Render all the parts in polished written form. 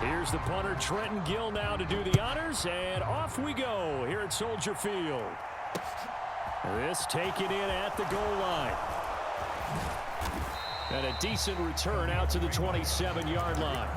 Here's the punter, Trenton Gill, now to do the honors, and off we go here at Soldier Field. This taken in at the goal line. And a decent return out to the 27-yard line.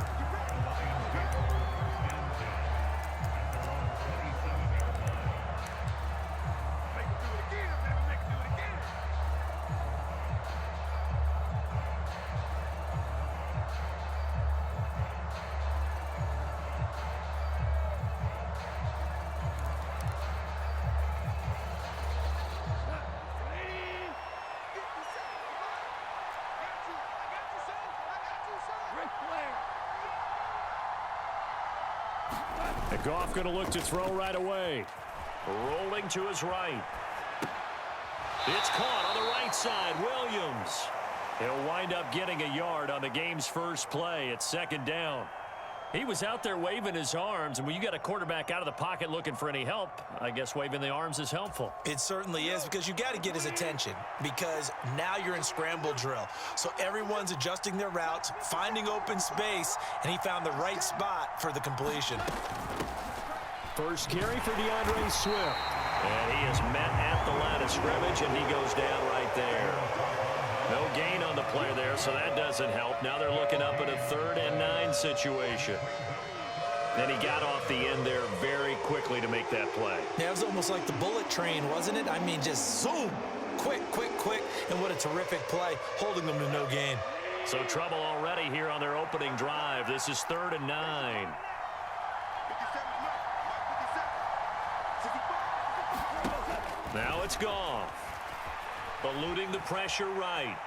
And Goff going to look to throw right away. Rolling to his right. It's caught on the right side. Williams. He'll wind up getting a yard on the game's first play. It's second down. He was out there waving his arms, and when you got a quarterback out of the pocket looking for any help, I guess waving the arms is helpful. It certainly is, because you got to get his attention, because now you're in scramble drill. So everyone's adjusting their routes, finding open space, and he found the right spot for the completion. First carry for DeAndre Swift. And he is met at the line of scrimmage, and he goes down right there. No gain on the play there, so that doesn't help. Now they're looking up at a 3rd and 9 situation. Then he got off the end there very quickly to make that play. Yeah, it was almost like the bullet train, wasn't it? I mean, just zoom, quick, quick, quick, and what a terrific play, holding them to no gain. So trouble already here on their opening drive. This is 3rd and 9. Now it's Goff. Eluding the pressure right.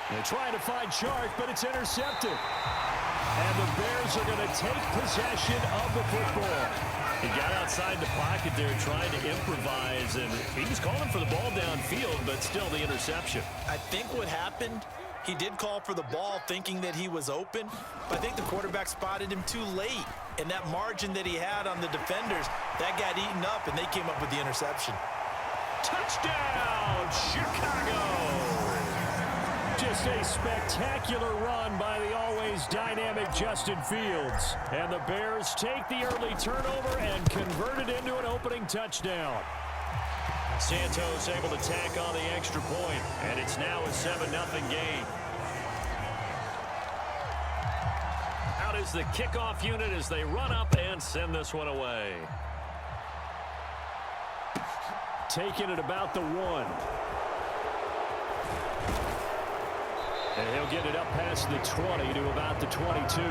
They're trying to find Chark, but it's intercepted. And the Bears are going to take possession of the football. He got outside the pocket there trying to improvise, and he was calling for the ball downfield, but still the interception. I think what happened, he did call for the ball thinking that he was open, but I think the quarterback spotted him too late. And that margin that he had on the defenders, that got eaten up, and they came up with the interception. Touchdown, Chicago! Just a spectacular run by the always dynamic Justin Fields. And the Bears take the early turnover and convert it into an opening touchdown. Santos able to tack on the extra point, and it's now a 7-0 game. Out is the kickoff unit as they run up and send this one away. Taking it about the 1. And he'll get it up past the 20 to about the 22.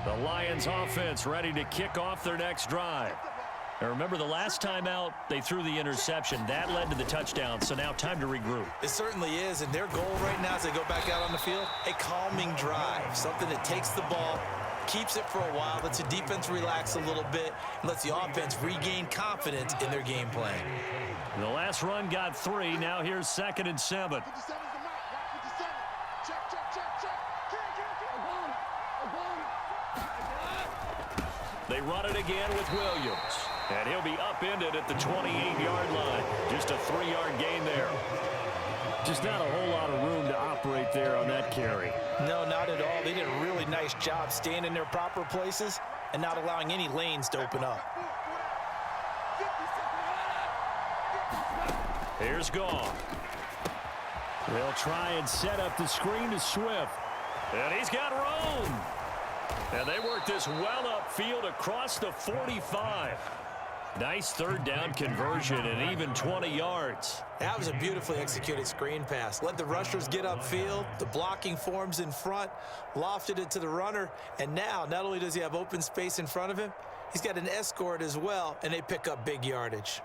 The Lions offense ready to kick off their next drive. Now remember, the last time out, they threw the interception. That led to the touchdown, so now time to regroup. It certainly is, and their goal right now as they go back out on the field, a calming drive, something that takes the ball, keeps it for a while, lets the defense relax a little bit, and lets the offense regain confidence in their game plan. The last run got 3. Now here's 2nd and 7. They run it again with Williams. And he'll be upended at the 28-yard line. Just a 3-yard gain there. Just not a whole lot of room to operate there on that carry. No, not at all. They did a really nice job staying in their proper places and not allowing any lanes to open up. Here's Goff. They'll try and set up the screen to Swift. And he's got room. And they work this well upfield across the 45. Nice 3rd down conversion and even 20 yards. That was a beautifully executed screen pass. Let the rushers get upfield. The blocking forms in front. Lofted it to the runner. And now, not only does he have open space in front of him, he's got an escort as well, and they pick up big yardage.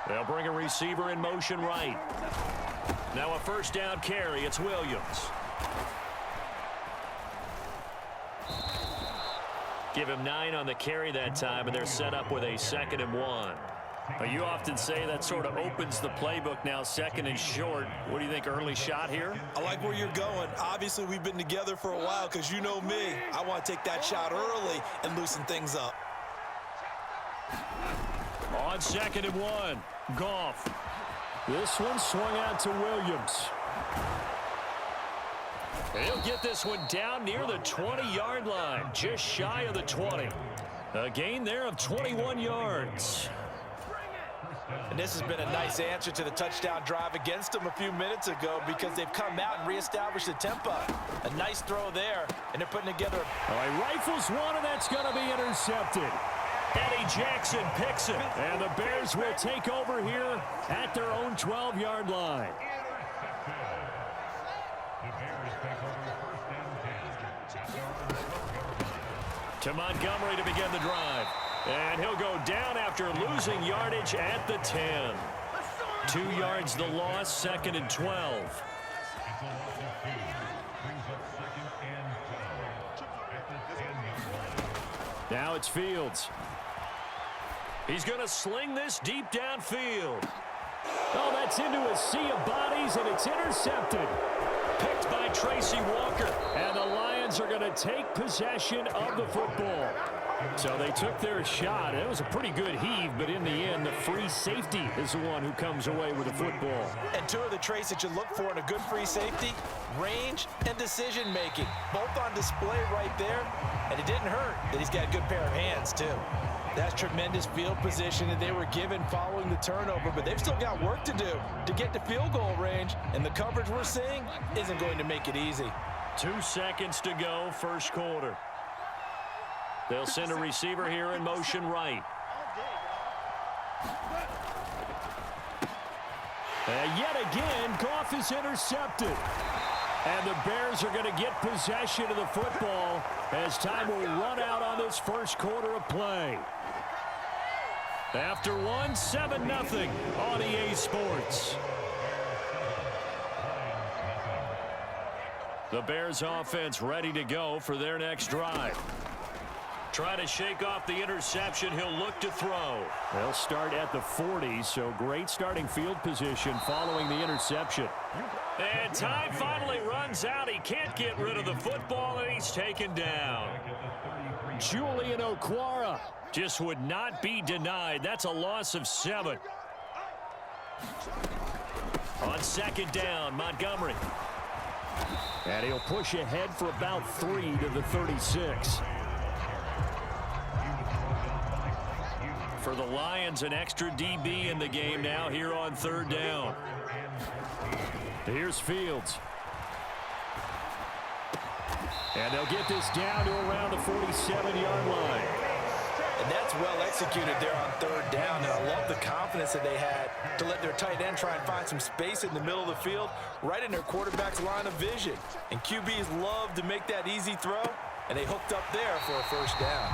They'll bring a receiver in motion right. Now a 1st down carry. It's Williams. Give him 9 on the carry that time, and they're set up with a 2nd and 1. You often say that sort of opens the playbook now, 2nd and short. What do you think, early shot here? I like where you're going. Obviously, we've been together for a while because you know me. I want to take that shot early and loosen things up. On 2nd and 1, Goff. This one swung out to Williams. He'll get this one down near the 20-yard line, just shy of the 20. A gain there of 21 yards. And this has been a nice answer to the touchdown drive against them a few minutes ago because they've come out and reestablished the tempo. A nice throw there, and they're putting together. All right, rifles one, and that's going to be intercepted. Eddie Jackson picks it, and the Bears will take over here at their own 12-yard line. To Montgomery to begin the drive. And he'll go down after losing yardage at the 10. 2 yards the loss, 2nd and 12. Now it's Fields. He's going to sling this deep downfield. Oh, that's into a sea of bodies, and it's intercepted. Picked by Tracy Walker. And the Lions are going to take possession of the football. So they took their shot. It was a pretty good heave, but in the end, the free safety is the one who comes away with the football. And 2 of the traits that you look for in a good free safety, range and decision-making. Both on display right there, and it didn't hurt that he's got a good pair of hands, too. That's tremendous field position that they were given following the turnover, but they've still got work to do to get to field goal range, and the coverage we're seeing isn't going to make it easy. 2 seconds to go, first quarter. They'll send a receiver here in motion right. And yet again, Goff is intercepted. And the Bears are going to get possession of the football as time will run out on this first quarter of play. After 7-0 on EA Sports. The Bears offense ready to go for their next drive. Try to shake off the interception. He'll look to throw. They'll start at the 40, so great starting field position following the interception. And time finally runs out. He can't get rid of the football, and he's taken down. Julian Okwara just would not be denied. That's a loss of 7. On 2nd down, Montgomery. And he'll push ahead for about 3 to the 36. For the Lions, an extra DB in the game now here on 3rd down. Here's Fields. And they'll get this down to around the 47-yard line. And that's well executed there on 3rd down. And I love the confidence that they had to let their tight end try and find some space in the middle of the field, right in their quarterback's line of vision. And QBs love to make that easy throw, and they hooked up there for a 1st down.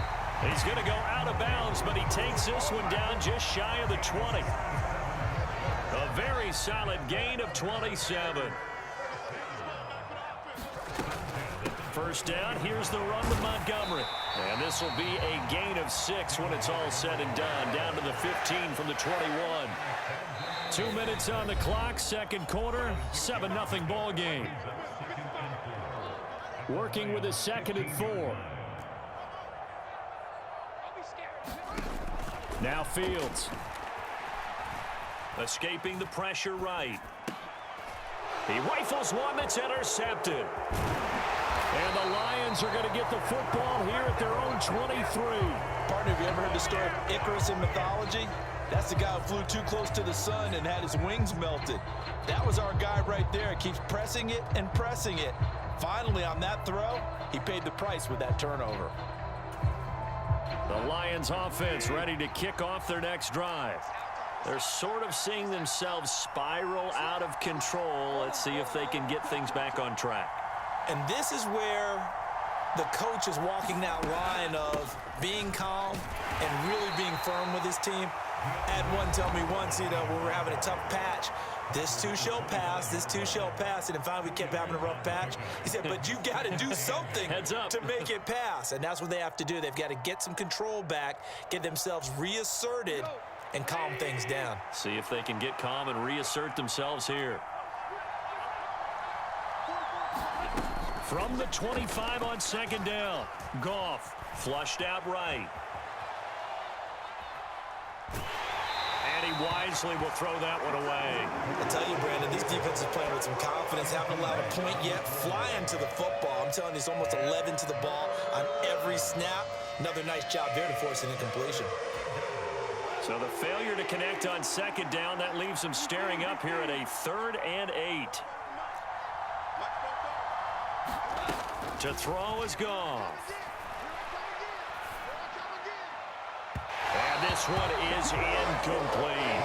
He's going to go out of bounds, but he takes this one down just shy of the 20. A very solid gain of 27. 1st down, here's the run with Montgomery. And this will be a gain of 6 when it's all said and done. Down to the 15 from the 21. 2 minutes on the clock, 2nd quarter, 7-0 ball game. Working with a 2nd and 4. Now Fields. Escaping the pressure right. He rifles one that's intercepted. And the Lions are going to get the football here at their own 23. Partner, have you ever heard the story of Icarus in mythology? That's the guy who flew too close to the sun and had his wings melted. That was our guy right there. He keeps pressing it and pressing it. Finally, on that throw, he paid the price with that turnover. The Lions offense ready to kick off their next drive. They're sort of seeing themselves spiral out of control. Let's see if they can get things back on track. And this is where the coach is walking that line of being calm and really being firm with his team. I had one tell me once, when we were having a tough patch, This too shall pass, this too shall pass. And then finally we kept having a rough patch. He said, but you got to do something Heads up. to make it pass. And that's what they have to do. They've got to get some control back, get themselves reasserted, and calm things down. See if they can get calm and reassert themselves here. From the 25 on second down, Goff flushed out right. And he wisely will throw that one away. I tell you, Brandon, this defense is playing with some confidence. Haven't allowed a point yet. Flying to the football. I'm telling you, it's almost 11 to the ball on every snap. Another nice job there to force an incompletion. So the failure to connect on second down, that leaves them staring up here at a 3rd and 8. To throw is Goff. And this one is incomplete.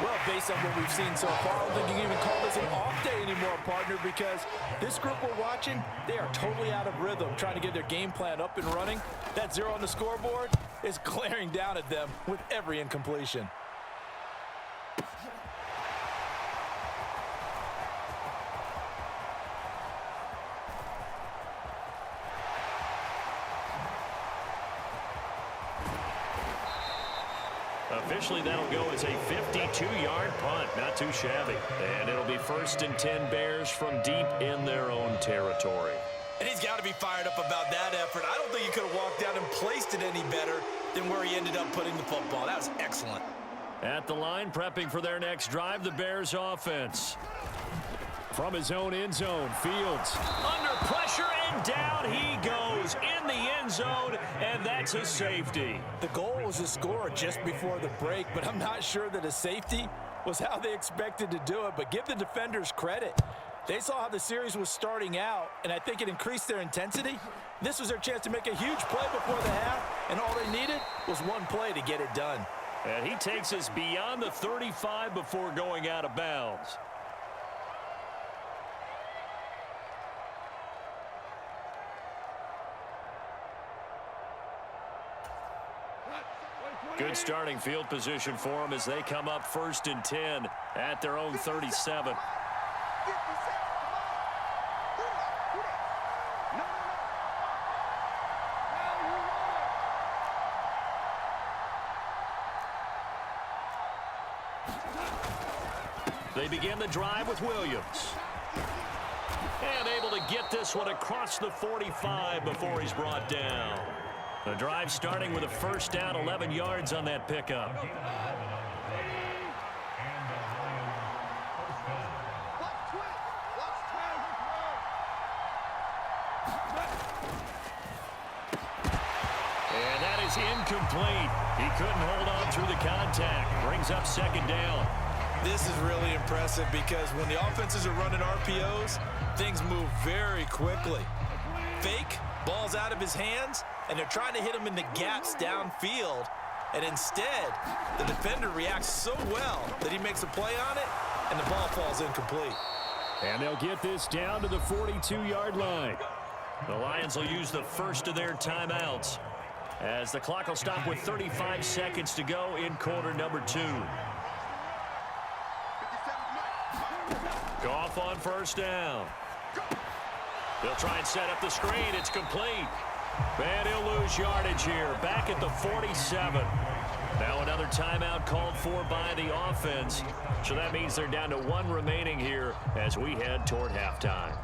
Well, based on what we've seen so far, I don't think you can even call this an off day anymore, partner, because this group we're watching, they are totally out of rhythm, trying to get their game plan up and running. That 0 on the scoreboard is glaring down at them with every incompletion. Officially, that'll go as a 52-yard punt. Not too shabby. And it'll be 1st and 10 Bears from deep in their own territory. And he's got to be fired up about that effort. I don't think he could have walked down and placed it any better than where he ended up putting the football. That was excellent. At the line, prepping for their next drive, the Bears offense. From his own end zone, Fields under pressure, and down he goes in the end zone, and that's a safety. The goal was to score just before the break, but I'm not sure that a safety was how they expected to do it. But give the defenders credit. They saw how the series was starting out, and I think it increased their intensity. This was their chance to make a huge play before the half, and all they needed was one play to get it done. And he takes us beyond the 35 before going out of bounds. Good starting field position for them as they come up 1st and 10 at their own 37. They begin the drive with Williams. And able to get this one across the 45 before he's brought down. The drive starting with a 1st down, 11 yards on that pickup. And that is incomplete. He couldn't hold on through the contact. Brings up 2nd down. This is really impressive because when the offenses are running RPOs, things move very quickly. Fake, ball's out of his hands, and they're trying to hit him in the gaps downfield. And instead, the defender reacts so well that he makes a play on it, and the ball falls incomplete. And they'll get this down to the 42-yard line. The Lions will use the first of their timeouts as the clock will stop with 35 seconds to go in quarter number 2. Goff on 1st down. They'll try and set up the screen. It's complete. And he'll lose yardage here. Back at the 47. Now another timeout called for by the offense. So that means they're down to 1 remaining here as we head toward halftime.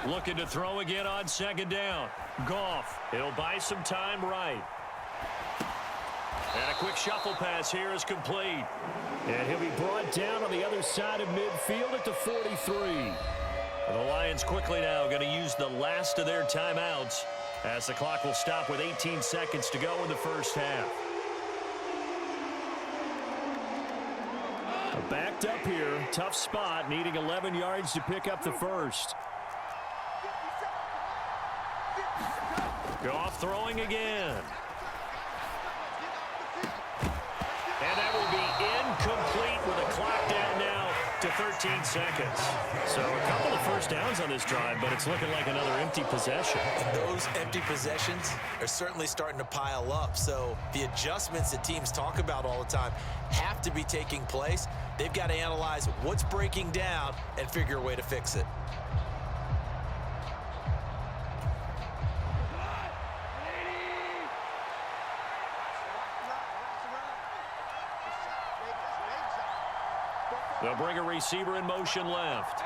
Looking to throw again on 2nd down. Goff, he'll buy some time right. And a quick shuffle pass here is complete. And he'll be brought down on the other side of midfield at the 43. The Lions quickly now going to use the last of their timeouts as the clock will stop with 18 seconds to go in the first half. Backed up here, tough spot, needing 11 yards to pick up the first. Goff throwing again. And that will be incomplete with a clock down now to 13 seconds. So a couple of first downs on this drive, but it's looking like another empty possession. And those empty possessions are certainly starting to pile up. So the adjustments that teams talk about all the time have to be taking place. They've got to analyze what's breaking down and figure a way to fix it. They'll bring a receiver in motion left.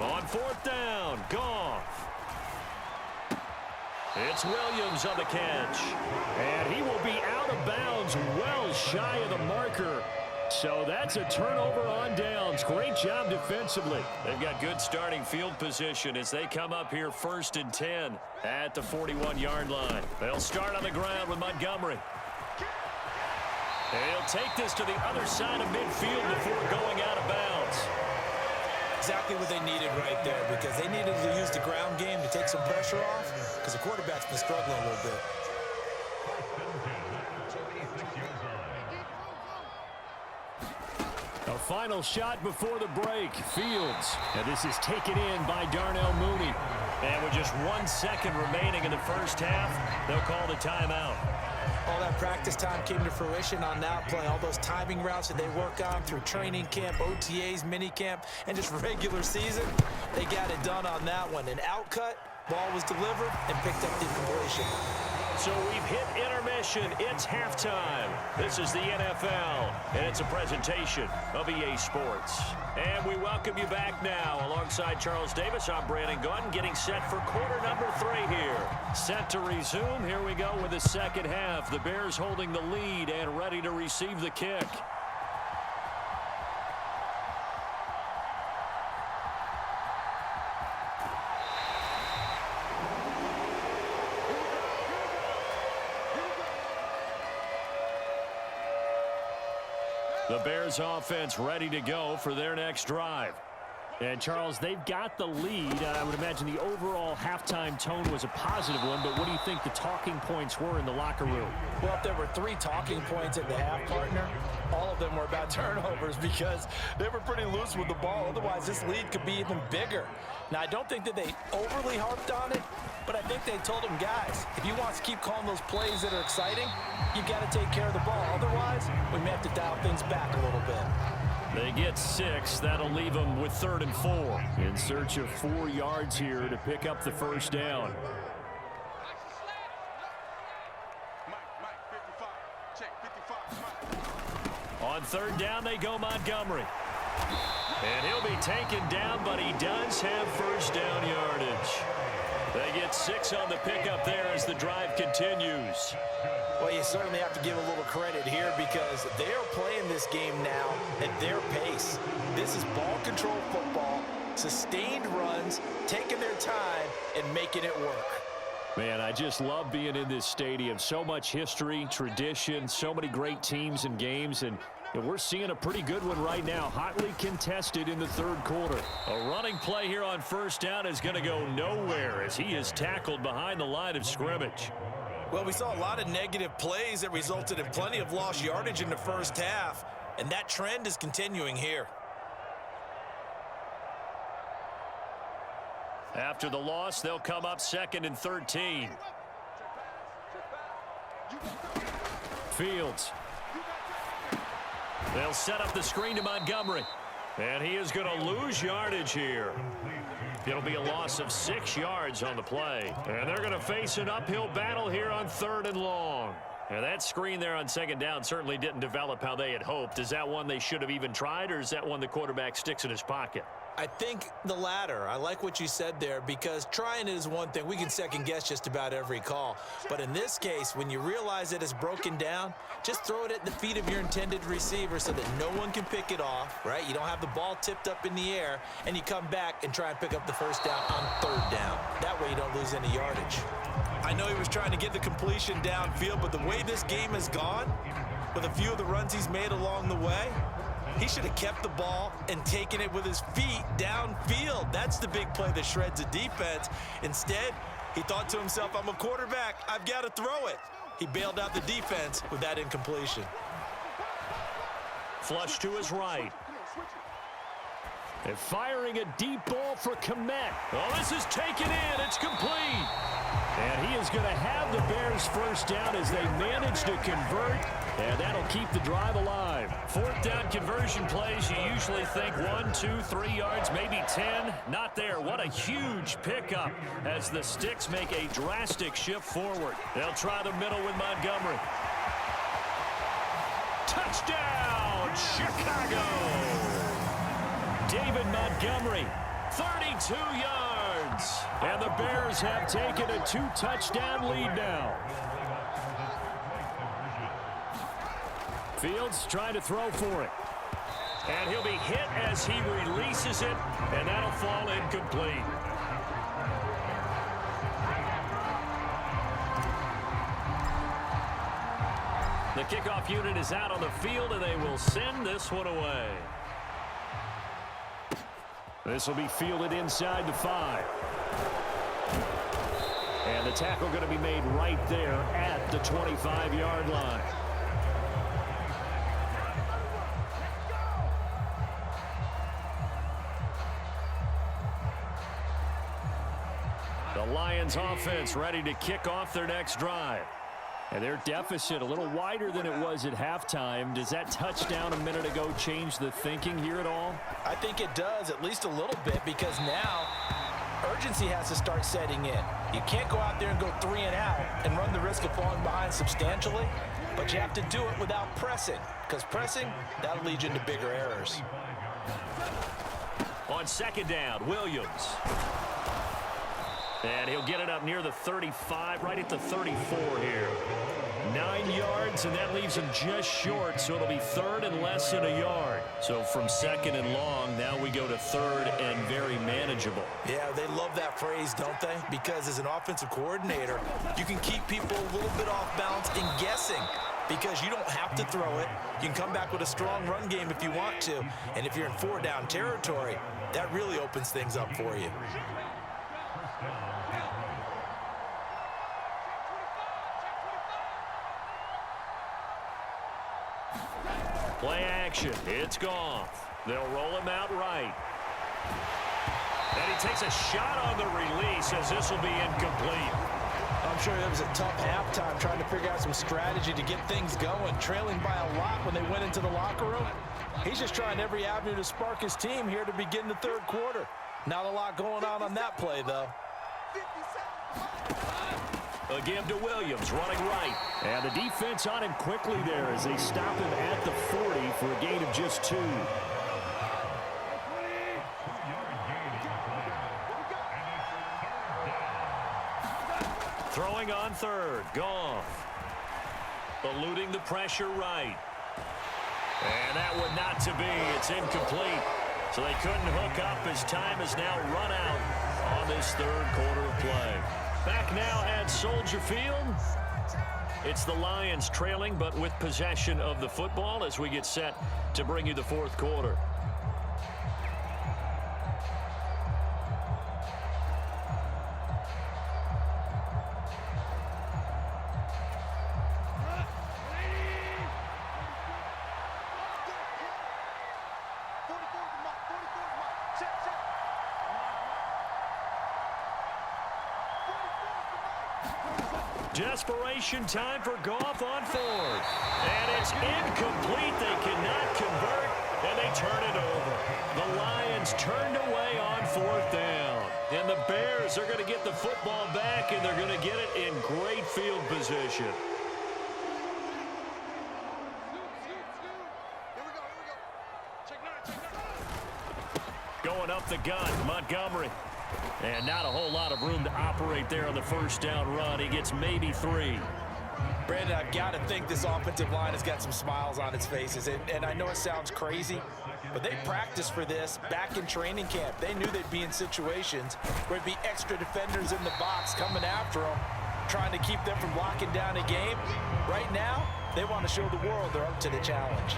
On fourth down, Goff. It's Williams on the catch. And he will be out of bounds well shy of the marker. So that's a turnover on downs. Great job defensively. They've got good starting field position as they come up here 1st and 10 at the 41-yard line. They'll start on the ground with Montgomery. He'll take this to the other side of midfield before going out of bounds. Exactly what they needed right there, because they needed to use the ground game to take some pressure off, because the quarterback's been struggling a little bit. A final shot before the break. Fields. And this is taken in by Darnell Mooney. And with just 1 second remaining in the first half, they'll call the timeout. All that practice time came to fruition on that play. All those timing routes that they work on through training camp, OTAs, mini camp, and just regular season, they got it done on that one. An outcut, ball was delivered, and picked up the completion. So we've hit intermission. It's halftime. This is the NFL, and it's a presentation of EA Sports. And we welcome you back now. Alongside Charles Davis, I'm Brandon Gunn, getting set for quarter number 3 here. Set to resume. Here we go with the second half. The Bears holding the lead and ready to receive the kick. The Bears offense ready to go for their next drive. And, Charles, they've got the lead. I would imagine the overall halftime tone was a positive one, but what do you think the talking points were in the locker room? Well, if there were 3 talking points at the half, partner, all of them were about turnovers because they were pretty loose with the ball. Otherwise, this lead could be even bigger. Now, I don't think that they overly harped on it, but I think they told them, guys, if you want to keep calling those plays that are exciting, you've got to take care of the ball. Otherwise, we may have to dial things back a little bit. They get 6. That'll leave them with 3rd and 4. In search of 4 yards here to pick up the first down. On 3rd down, they go Montgomery. And he'll be taken down, but he does have first down yardage. They get 6 on the pickup there as the drive continues. Well, you certainly have to give a little credit here because they are playing this game now at their pace. This is ball control football, sustained runs, taking their time, and making it work. Man, I just love being in this stadium. So much history, tradition, so many great teams and games, and we're seeing a pretty good one right now, hotly contested in the 3rd quarter. A running play here on first down is going to go nowhere as he is tackled behind the line of scrimmage. Well, we saw a lot of negative plays that resulted in plenty of lost yardage in the first half, and that trend is continuing here. After the loss, they'll come up 2nd and 13. Fields. They'll set up the screen to Montgomery. And he is going to lose yardage here. It'll be a loss of 6 yards on the play. And they're going to face an uphill battle here on 3rd and long. And that screen there on 2nd down certainly didn't develop how they had hoped. Is that one they should have even tried, or is that one the quarterback sticks in his pocket? I think the latter. I like what you said there because trying it is one thing. We can second guess just about every call. But in this case, when you realize that it's broken down, just throw it at the feet of your intended receiver so that no one can pick it off, right? You don't have the ball tipped up in the air, and you come back and try and pick up the first down on 3rd down. That way you don't lose any yardage. I know he was trying to get the completion downfield, but the way this game has gone, with a few of the runs he's made along the way, he should have kept the ball and taken it with his feet downfield. That's the big play that shreds a defense. Instead, He thought to himself, I'm a quarterback. I've got to throw it. He bailed out the defense with that incompletion. Flush to his right. And firing a deep ball for Kmet. Oh, this is taken in. It's complete. And he is going to have the Bears first down as they manage to convert. And that'll keep the drive alive. Fourth down conversion plays, you usually think 1, 2, 3 yards, maybe 10. Not there. What a huge pickup as the Sticks make a drastic shift forward. They'll try the middle with Montgomery. Touchdown, Chicago! David Montgomery, 32 yards. And the Bears have taken a 2-touchdown lead now. Fields trying to throw for it. And he'll be hit as he releases it, and that'll fall incomplete. The kickoff unit is out on the field, and they will send this one away. This will be fielded inside the 5. And the tackle going to be made right there at the 25-yard line. The Lions offense ready to kick off their next drive. And their deficit a little wider than it was at halftime. Does that touchdown a minute ago change the thinking here at all? I think it does, at least a little bit, because now urgency has to start setting in. You can't go out there and go 3 and out and run the risk of falling behind substantially, but you have to do it without pressing, because pressing, that'll lead you into bigger errors. On second down, Williams. And he'll get it up near the 35, right at the 34 here. 9 yards, and that leaves him just short, so it'll be third and less than a yard. So from second and long, now we go to third and very manageable. Yeah, they love that phrase, don't they? Because as an offensive coordinator, you can keep people a little bit off balance and guessing, because you don't have to throw it. You can come back with a strong run game if you want to. And if you're in 4-down territory, that really opens things up for you. Play action. It's Goff. They'll roll him out right. And he takes a shot on the release as this will be incomplete. I'm sure it was a tough halftime trying to figure out some strategy to get things going, trailing by a lot when they went into the locker room. He's just trying every avenue to spark his team here to begin the third quarter. Not a lot going on that play, though. A give to Williams, running right. And the defense on him quickly there as they stop him at the 40 for a gain of just 2. Throwing on third, Goff. Eluding the pressure right. And that one not to be. It's incomplete. So they couldn't hook up as time is now run out on this third quarter of play. Back now at Soldier Field. It's the Lions trailing, but with possession of the football as we get set to bring you the fourth quarter. Desperation time for Goff on fourth. And it's incomplete. They cannot convert, and they turn it over. The Lions turned away on fourth down. And the Bears are going to get the football back, and they're going to get it in great field position. Going up the gun, Montgomery. And not a whole lot of room to operate there on the first down run. He gets maybe 3. Brandon, I've got to think this offensive line has got some smiles on its faces. And I know it sounds crazy, but they practiced for this back in training camp. They knew they'd be in situations where there'd be extra defenders in the box coming after them, trying to keep them from locking down a game. Right now, they want to show the world they're up to the challenge.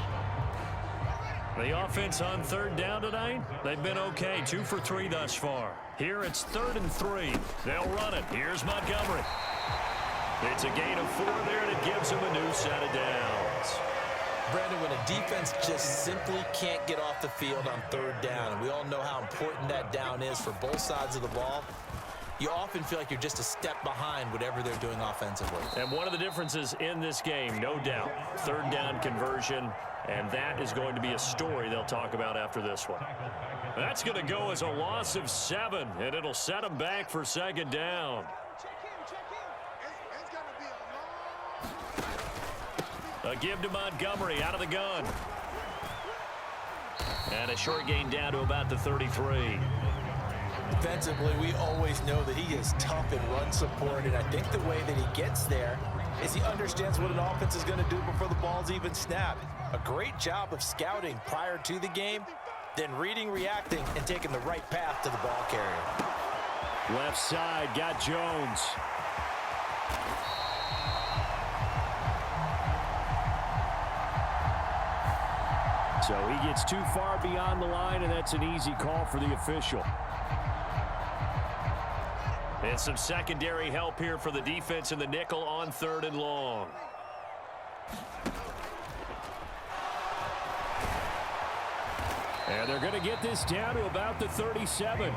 The offense on third down tonight, they've been okay. 2 for 3 thus far. Here it's 3rd and 3. They'll run it. Here's Montgomery. It's a gain of 4 there, and it gives them a new set of downs. Brandon, when a defense just simply can't get off the field on third down, and we all know how important that down is for both sides of the ball, you often feel like you're just a step behind whatever they're doing offensively. And one of the differences in this game, no doubt, third down conversion, and that is going to be a story they'll talk about after this one. That's going to go as a loss of 7, and it'll set them back for 2nd down. A give to Montgomery out of the gun. And a short gain down to about the 33. Defensively, we always know that he is tough in run support, and I think the way that he gets there is he understands what an offense is going to do before the ball's even snapped. A great job of scouting prior to the game, then reading, reacting, and taking the right path to the ball carrier. Left side, got Jones. So he gets too far beyond the line, and that's an easy call for the official. And some secondary help here for the defense in the nickel on 3rd and long. And they're going to get this down to about the 37.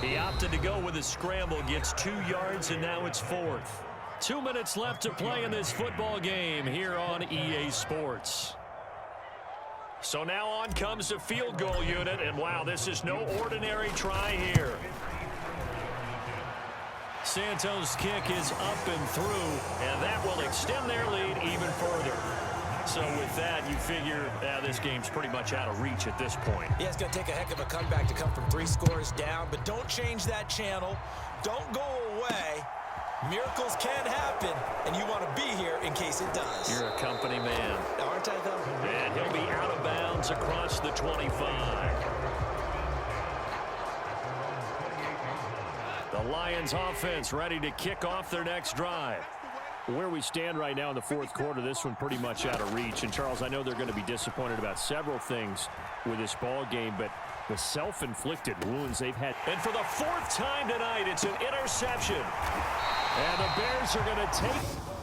He opted to go with a scramble, gets 2 yards, and now it's 4th. 2 minutes left to play in this football game here on EA Sports. So now on comes the field goal unit, and wow, this is no ordinary try here. Santos' kick is up and through, and that will extend their lead even further. So with that, you figure this game's pretty much out of reach at this point. Yeah, it's going to take a heck of a comeback to come from 3 scores down, but don't change that channel. Don't go away. Miracles can happen, and you want to be here in case it does. You're a company man. Aren't I, though? And he'll be out of bounds across the 25. The Lions offense ready to kick off their next drive. Where we stand right now in the 4th quarter, this one pretty much out of reach. And, Charles, I know they're going to be disappointed about several things with this ball game, but the self-inflicted wounds they've had. And for the 4th time tonight, it's an interception. And the Bears are going to take...